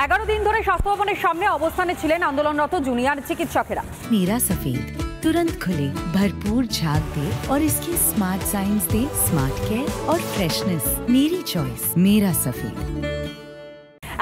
11 दिन ধরে স্বাস্থ্য ভবনের সামনে অবস্থানে ছিলেন আন্দোলনরত জুনিয়র চিকিৎসকেরা। नीरा सफेद तुरंत खुले, भरपूर झाग दे और इसकी स्मार्ट साइंस दे स्मार्ट केयर और फ्रेशनेस। मेरी चॉइस मेरा सफेद।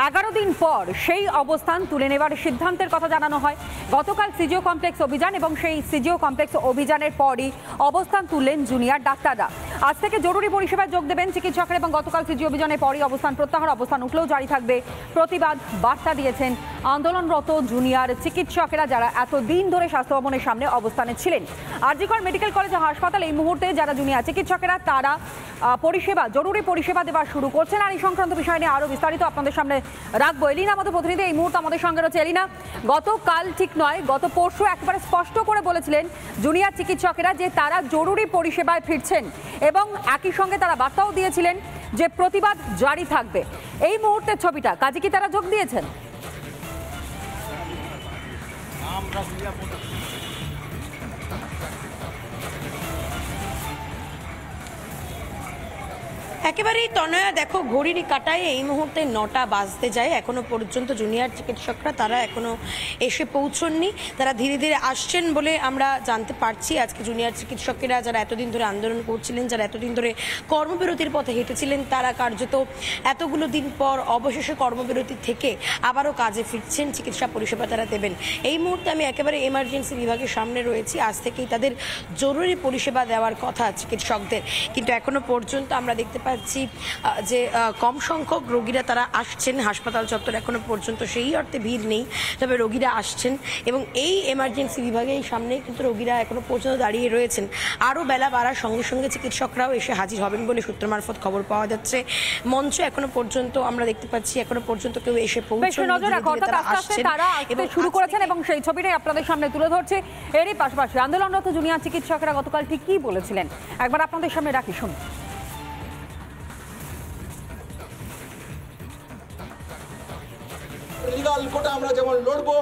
11 दिन পর সেই অবস্থান তুলে নেবার সিদ্ধান্তের কথা জানানো হয়। গতকাল সিজিও কমপ্লেক্স অভিযান এবং সেই সিজিও কমপ্লেক্স অভিযানের পরই অবস্থান তুললেন জুনিয়র ডাক্তাররা। আজ থেকে জরুরি পরিষেবায় যোগ দেবেন চিকিৎসকরা এবং গতকাল সিজিও অভিযানের পরই অবস্থান প্রত্যাহার, অবস্থান উঠলেও জারি থাকবে প্রতিবাদ বার্তা দিয়েছেন আন্দোলনরত জুনিয়র চিকিৎসকেরা যারা এতদিন ধরে স্বাস্থ্য ভবনের সামনে অবস্থানে ছিলেন। আর.জি. কর মেডিকেল কলেজ হাসপাতাল এই মুহূর্তে যারা জুনিয়র চিকিৎসকেরা তারা জরুরি পরিষেবা দেওয়া শুরু করছেন। আর এই সংক্রান্ত বিষয় নিয়ে আরো বিস্তারিত আপনাদের সামনে রাখবো। এলিনা আমাদের প্রতিনিধি এই মুহূর্তে আমাদের সঙ্গে রয়েছে। এলিনা, গতকাল ঠিক নয়, গত পরশু একেবারে স্পষ্ট করে বলেছিলেন জুনিয়র চিকিৎসকেরা যে তারা জরুরি পরিষেবায় ফিরছেন এবং একই সঙ্গে তারা বার্তাও দিয়েছিলেন যে প্রতিবাদ জারি থাকবে। এই মুহূর্তের ছবিটা, কাজে কি তারা যোগ দিয়েছেন? একেবারেই তনয়া, দেখো ঘড়ির কাটায় এই মুহূর্তে 9টা বাজতে যায়। এখনো পর্যন্ত জুনিয়র চিকিৎসকরা তারা এখনো এসে পৌঁছননি। তারা ধীরে ধীরে আসছেন বলে আমরা জানতে পারছি। আজকে জুনিয়র চিকিৎসকেরা যারা এতদিন ধরে আন্দোলন করছিলেন, যারা এতদিন ধরে কর্মবিরতির পথে হেঁটেছিলেন, তারা কার্যত এতগুলো দিন পর অবশেষে কর্মবিরতি থেকে আবারও কাজে ফিরছেন, চিকিৎসা পরিষেবা তারা দেবেন। এই মুহূর্তে আমি একেবারে এমার্জেন্সি বিভাগের সামনে রয়েছি। আজ থেকেই তাদের জরুরি পরিষেবা দেওয়ার কথা চিকিৎসকদের, কিন্তু এখনো পর্যন্ত আমরা দেখতে পাচ্ছি যে কম সংখ্যক রোগীরা তারা আসছেন। হাসপাতাল চত্বর এখনো পর্যন্ত সেই অর্থে ভিড় নেই, তবে রোগীরা আসছেন এবং এই এমার্জেন্সি বিভাগের সামনে কিন্তু রোগীরা এখনো পর্যন্ত দাঁড়িয়ে রয়েছেন। আরও বেলা বাড়ার সঙ্গে সঙ্গে চিকিৎসকরাও এসে হাজির হবেন বলে সূত্র মারফত খবর পাওয়া যাচ্ছে। মঞ্চ এখনো পর্যন্ত আমরা দেখতে পাচ্ছি এখনো পর্যন্ত কেউ এসে পৌঁছানো শুরু করেছেন এবং সেই ছবিটাই আপনাদের সামনে তুলে ধরছে। এরই পাশাপাশি আন্দোলনরত জুনিয়র চিকিৎসকরা গতকাল ঠিক কি বলেছিলেন একবার আপনাদের সামনে রাখি, শুনুন। লিগাল কোর্টে আমরা যেমন লড়বো,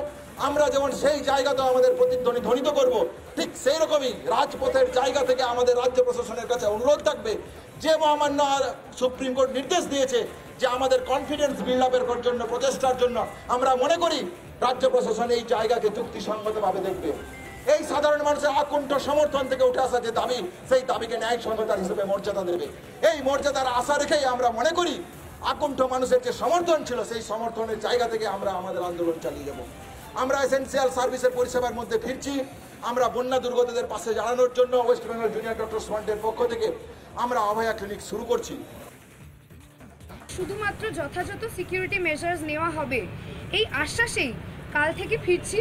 আমরা যেমন সেই জায়গাতে আমাদের প্রতিধ্বনি ধ্বনিত করব, ঠিক সেই রকমই রাজপথের জায়গা থেকে আমাদের রাজ্য প্রশাসনের কাছে অনুরোধ থাকবে যে মহামান্য সুপ্রিম কোর্ট নির্দেশ দিয়েছে যে আমাদের কনফিডেন্স বিল্ড আপের জন্য, প্রচেষ্টার জন্য আমরা মনে করি রাজ্য প্রশাসন এই জায়গাকে যুক্তিসঙ্গতভাবে দেখবে। এই সাধারণ মানুষের আকুণ্ঠ সমর্থন থেকে উঠে আসা যে দাবি, সেই দাবিকে ন্যায়সঙ্গতার হিসেবে মর্যাদা দেবে। এই মর্যাদার আশা রেখেই আমরা মনে করি আকুণ্ঠ মানুষের যে সমর্থন ছিল, সেই সমর্থনের জায়গা থেকে আমরা আমাদের আন্দোলন চালিয়ে যাব। আমরা এসেন্সিয়াল সার্ভিসের পরিষেবার মধ্যে ফিরছি। আমরা বন্যা দুর্গতদের পাশে দাঁড়ানোর জন্য ওয়েস্ট বেঙ্গল জুনিয়র ডক্টরস ফ্রন্টের পক্ষ থেকে আমরা অভয়া ক্লিনিক শুরু করছি। শুধুমাত্র যথাযথ সিকিউরিটি মেজার্স নেওয়া হবে এই আশ্বাসেই কাল থেকে ফিরছি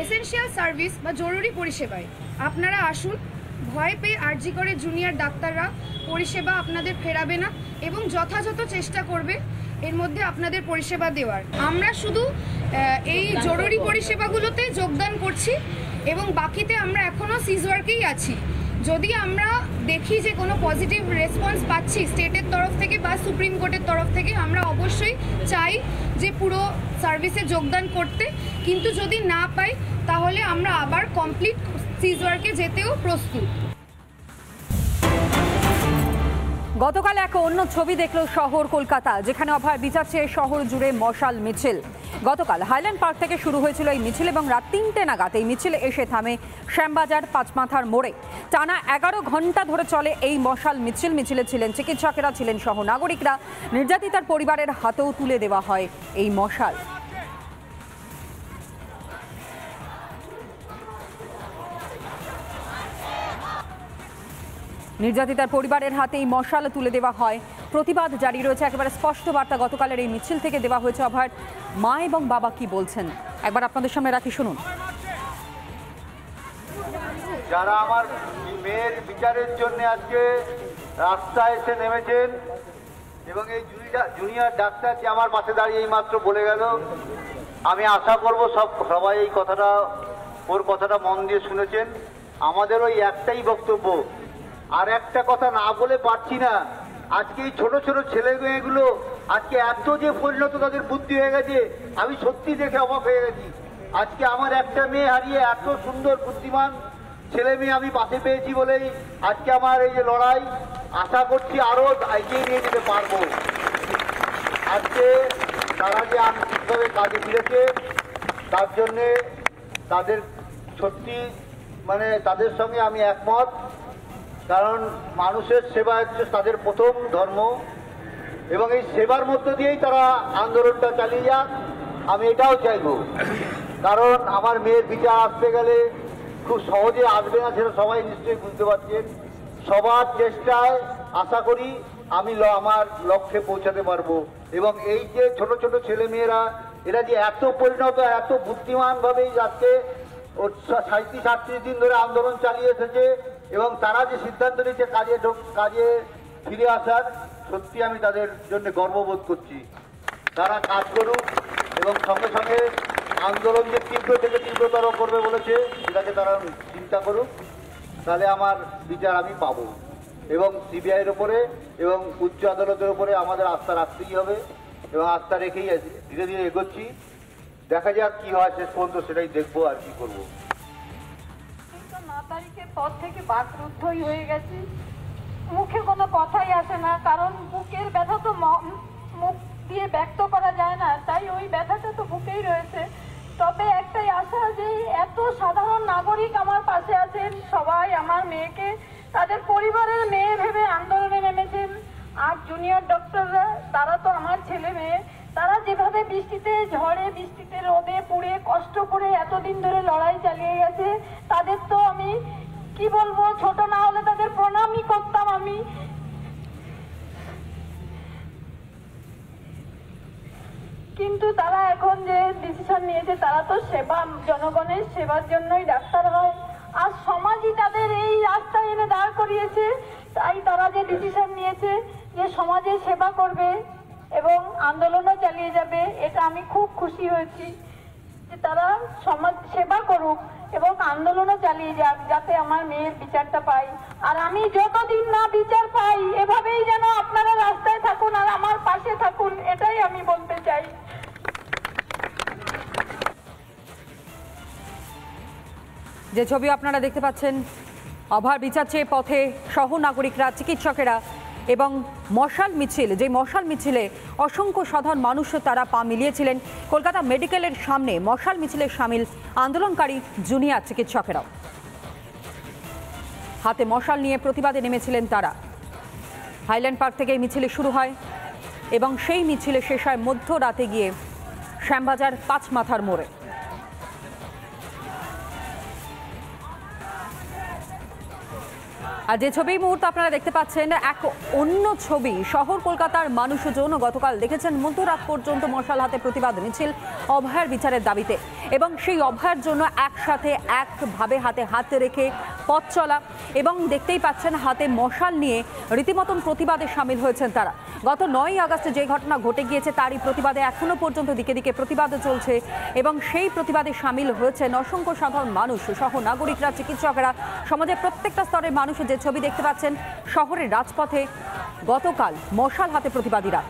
এসেনশিয়াল সার্ভিস বা জরুরি পরিষেবায়। আপনারা আসুন, ভয় পেয়ে আর.জি. করে জুনিয়র ডাক্তাররা পরিষেবা আপনাদের ফেরাবে না এবং যথাযথ চেষ্টা করবে এর মধ্যে আপনাদের পরিষেবা দেওয়ার। আমরা শুধু এই জরুরি পরিষেবাগুলোতে যোগদান করছি এবং বাকিতে আমরা এখনও সিজওয়ার্কেই আছি। যদি আমরা দেখি যে কোনো পজিটিভ রেসপন্স পাচ্ছি স্টেটের তরফ থেকে বা সুপ্রিম কোর্টের তরফ থেকে, আমরা অবশ্যই চাই যে পুরো সার্ভিসে যোগদান করতে, কিন্তু যদি না পাই তাহলে আমরা আবার কমপ্লিট সিজওয়ার্কে যেতেও প্রস্তুত। গতকাল এক অন্য ছবি দেখল শহর কলকাতা, যেখানে অভয় বিচার চেয়ে শহর জুড়ে মশাল মিছিল। গতকাল হাইল্যান্ড পার্ক থেকে শুরু হয়েছিল এই মিছিল এবং রাত 3টে নাগাদ এই মিছিল এসে থামে শ্যামবাজার পাঁচমাথার মোড়ে। টানা 11 ঘন্টা ধরে চলে এই মশাল মিছিল। মিছিলে ছিলেন চিকিৎসকেরা, ছিলেন সহ নাগরিকরা। নির্যাতিতার পরিবারের হাতেও তুলে দেওয়া হয় এই মশাল। নির্যাতিতার পরিবারের হাতে এই মশাল তুলে দেওয়া হয়। প্রতিবাদ জারি রয়েছে, একেবারে স্পষ্ট বার্তা গতকালের এই মিছিল থেকে দেওয়া হয়েছে। অভয়ের মা এবং বাবা কি বলছেন একবার আপনাদের সামনে রাখি, শুনুন। যারা আমার মেয়ের বিচারের জন্য আজকে রাস্তায় এসে নেমেছেন এবং এই জুনিয়র ডাক্তার যে আমার পাশে দাঁড়িয়ে এই মাত্র বলে গেল, আমি আশা করব সবাই এই কথাটা, ওর কথাটা মন দিয়ে শুনেছেন। আমাদের ওই একটাই বক্তব্য, আর একটা কথা না বলে পারছি না। আজকে এই ছোট ছোট ছেলে মেয়েগুলো আজকে এত যে পরিণত তাদের বুদ্ধি হয়ে গেছে, আমি সত্যি দেখে অবাক হয়ে গেছি। আজকে আমার একটা মেয়ে হারিয়ে এত সুন্দর বুদ্ধিমান ছেলে মেয়ে আমি পাশে পেয়েছি বলেই আজকে আমার এই যে লড়াই, আশা করছি আরো এগিয়ে নিয়ে যেতে পারবো। আজকে তারা যে আন্তরিকভাবে কাজে ফিরেছে তার জন্যে তাদের সত্যি মানে তাদের সঙ্গে আমি একমত। কারণ মানুষের সেবা হচ্ছে তাদের প্রথম ধর্ম এবং এই সেবার মধ্য দিয়েই তারা আন্দোলনটা চালিয়ে যাক, আমি এটাও চাইব। কারণ আমার মেয়ের বিচার আসতে গেলে খুব সহজে আসবে না, সেটা সবাই নিশ্চয়ই বুঝতে পারছেন। সবার চেষ্টায় আশা করি আমি আমার লক্ষ্যে পৌঁছাতে পারবো। এবং এই যে ছোট ছোট ছেলে মেয়েরা এরা যে এত পরিণত, এত বুদ্ধিমানভাবেই আজকে 37-38 দিন ধরে আন্দোলন চালিয়ে এসেছে এবং তারা যে সিদ্ধান্ত নিয়েছে কাজে ফিরে আসার, সত্যি আমি তাদের জন্য গর্ববোধ করছি। তারা কাজ করুক এবং সঙ্গে সঙ্গে আন্দোলন যে তীব্র থেকে তীব্রতর করবে বলেছে সেটাকে তারা চিন্তা করুক, তাহলে আমার বিচার আমি পাবো। এবং সিবিআইয়ের ওপরে এবং উচ্চ আদালতের ওপরে আমাদের আস্থা রাখতেই হবে এবং আস্থা রেখেই ধীরে ধীরে এগোচ্ছি। দেখা যাক কি হয়, শেষ পর্যন্ত সেটাই দেখবো আর কি করবো। 9 তারিখের পর থেকে বাকরুদ্ধই হয়ে গেছি, মুখে কোনো কথাই আসে না। কারণ বুকের ব্যথা তো মুখ দিয়ে ব্যক্ত করা যায় না, তাই ওই ব্যথাটা তো বুকেই রয়েছে। তবে একটাই আশা যে এত সাধারণ নাগরিক আমার পাশে আছেন, সবাই আমার মেয়েকে তাদের পরিবারের মেয়ে ভেবে আন্দোলনে নেমেছেন। আর জুনিয়র ডক্টররা তারা তো আমার ছেলে মেয়ে, তারা যেভাবে বৃষ্টিতে ঝড়ে বৃষ্টিতে রোদে পুড়ে কষ্ট করে এতদিন ধরে লড়াই চালিয়ে গেছে, তাদের তো আমি কি বলবো, ছোট না হলে তাদের প্রণামই করতাম আমি। কিন্তু তারা এখন যে ডিসিশন নিয়েছে, তারা তো সেবা, জনগণের সেবার জন্যই ডাক্তার হয়। আর সমাজই তাদের এই রাস্তায় এনে দাঁড় করিয়েছে, তাই তারা যে ডিসিশন নিয়েছে যে সমাজের সেবা করবে এবং আন্দোলনও চালিয়ে যাবে, এটা আমি খুব খুশি হয়েছি যে তারা সমাজ সেবা করুক এবং আন্দোলনও চালিয়ে যাক, যাতে আমার মেয়ের বিচারটা পাই। আর আমি যতদিন না বিচার পাই, এভাবেই যেন আপনারা রাস্তায় থাকুন আর আমার পাশে থাকুন, এটাই আমি বলতে চাই। যে ছবি আপনারা দেখতে পাচ্ছেন, অভয়ার বিচার চেয়ে পথে সহ নাগরিকরা, চিকিৎসকেরা এবং মশাল মিছিল, যে মশাল মিছিলে অসংখ্য সাধারণ মানুষও তারা পা মিলিয়েছিলেন। কলকাতা মেডিকেলের সামনে মশাল মিছিলে সামিল আন্দোলনকারী জুনিয়র চিকিৎসকেরাও হাতে মশাল নিয়ে প্রতিবাদে নেমেছিলেন তারা। হাইল্যান্ড পার্ক থেকে মিছিলে শুরু হয় এবং সেই মিছিলে শেষ হয় মধ্যরাতে গিয়ে শ্যামবাজার 5 মাথার মোড়ে। আর যে ছবি মুহূর্তে আপনারা দেখতে পাচ্ছেন, এক অন্য ছবি। শহর কলকাতার মানুষজন গতকাল দেখেছেন মধ্যরাত পর্যন্ত মশাল হাতে প্রতিবাদ মিছিল অভয়ার বিচারের দাবিতে, এবং সেই অভয়ার জন্য একসাথে একভাবে হাতে হাত রেখে পথ চলা, এবং দেখতেই পাচ্ছেন হাতে মশাল নিয়ে রীতিমতন প্রতিবাদে সামিল হয়েছেন তারা। গত 9ই আগস্টে যে ঘটনা ঘটে গিয়েছে তারই প্রতিবাদে এখনো পর্যন্ত দিকে দিকে প্রতিবাদ চলছে, এবং সেই প্রতিবাদে সামিল হয়েছেন অসংখ্য সাধারণ মানুষ সহ নাগরিকরা, চিকিৎসকেরা, সমাজের প্রত্যেকটা স্তরের মানুষ। যে ছবি দেখতে পাচ্ছেন শহরের রাজপথে গতকাল মশাল হাতে প্রতিবাদীরা।